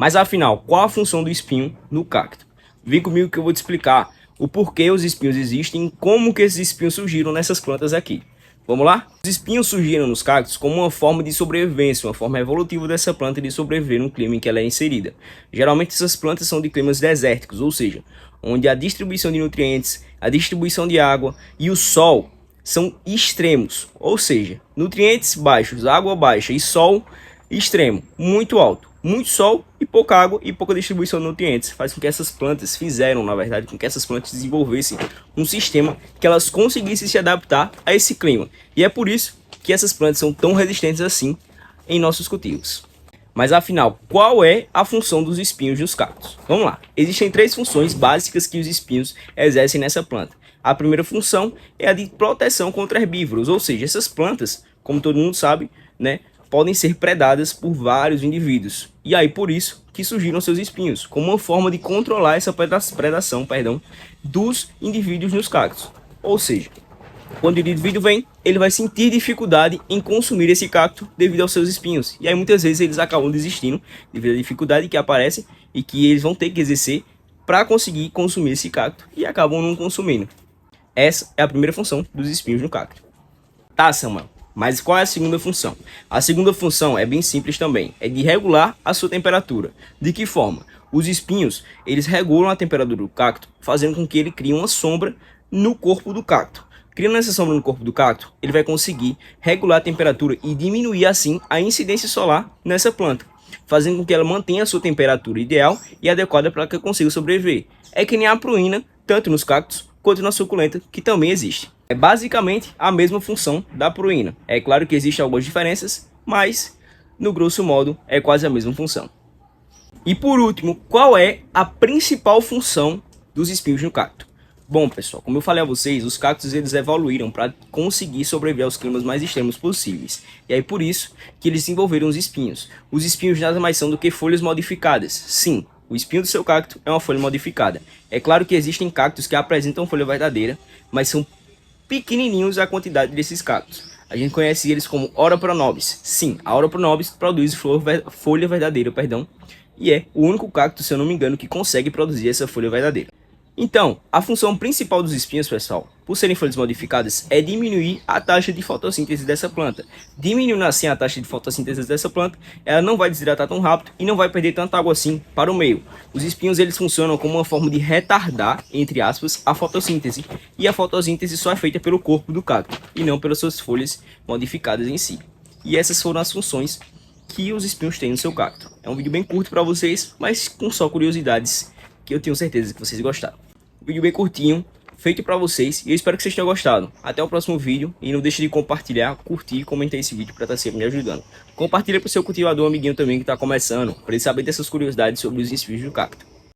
Mas afinal, qual a função do espinho no cacto? Vem comigo que eu vou te explicar o porquê os espinhos existem e como que esses espinhos surgiram nessas plantas aqui. Vamos lá? Os espinhos surgiram nos cactos como uma forma de sobrevivência, uma forma evolutiva dessa planta de sobreviver no clima em que ela é inserida. Geralmente essas plantas são de climas desérticos, ou seja, onde a distribuição de nutrientes, a distribuição de água e o sol são extremos, ou seja, nutrientes baixos, água baixa e sol extremo, muito alto. Muito sol e pouca água e pouca distribuição de nutrientes faz com que essas plantas na verdade, com que essas plantas desenvolvessem um sistema que elas conseguissem se adaptar a esse clima. E é por isso que essas plantas são tão resistentes assim em nossos cultivos. Mas afinal, qual é a função dos espinhos nos cactos? Vamos lá. Existem 3 funções básicas que os espinhos exercem nessa planta. A primeira função é a de proteção contra herbívoros, ou seja, essas plantas, como todo mundo sabe, podem ser predadas por vários indivíduos. E aí por isso que surgiram seus espinhos, como uma forma de controlar essa predação, dos indivíduos nos cactos. Ou seja, quando o indivíduo vem, ele vai sentir dificuldade em consumir esse cacto devido aos seus espinhos. E aí muitas vezes eles acabam desistindo devido à dificuldade que aparece e que eles vão ter que exercer para conseguir consumir esse cacto e acabam não consumindo. Essa é a primeira função dos espinhos no cacto. Tá, Samuel. Mas qual é a segunda função? A segunda função é bem simples também, é de regular a sua temperatura. De que forma? Os espinhos, eles regulam a temperatura do cacto, fazendo com que ele crie uma sombra no corpo do cacto. Criando essa sombra no corpo do cacto, ele vai conseguir regular a temperatura e diminuir assim a incidência solar nessa planta, fazendo com que ela mantenha a sua temperatura ideal e adequada para que consiga sobreviver. É que nem a pruína, tanto nos cactos quanto na suculenta, que também existe. É basicamente a mesma função da pruína. É claro que existem algumas diferenças, mas no grosso modo é quase a mesma função. E por último, qual é a principal função dos espinhos no cacto? Bom, pessoal, como eu falei a vocês, os cactos eles evoluíram para conseguir sobreviver aos climas mais extremos possíveis. E aí por isso que eles desenvolveram os espinhos. Os espinhos nada mais são do que folhas modificadas. Sim, o espinho do seu cacto é uma folha modificada. É claro que existem cactos que apresentam folha verdadeira, mas são pequenininhos a quantidade desses cactos. A gente conhece eles como Ora pronobis. Sim, a Ora pronobis produz folha verdadeira, e é o único cacto, se eu não me engano, que consegue produzir essa folha verdadeira. Então, a função principal dos espinhos, pessoal, por serem folhas modificadas, é diminuir a taxa de fotossíntese dessa planta. Diminuindo assim a taxa de fotossíntese dessa planta, ela não vai desidratar tão rápido e não vai perder tanta água assim para o meio. Os espinhos eles funcionam como uma forma de retardar, entre aspas, a fotossíntese. E a fotossíntese só é feita pelo corpo do cacto e não pelas suas folhas modificadas em si. E essas foram as funções que os espinhos têm no seu cacto. É um vídeo bem curto para vocês, mas com só curiosidades que eu tenho certeza que vocês gostaram. Um vídeo bem curtinho, feito para vocês, e eu espero que vocês tenham gostado. Até o próximo vídeo, e não deixe de compartilhar, curtir e comentar esse vídeo para estar sempre me ajudando. Compartilha para o seu cultivador amiguinho também que está começando, para ele saber dessas curiosidades sobre os espinhos do cacto.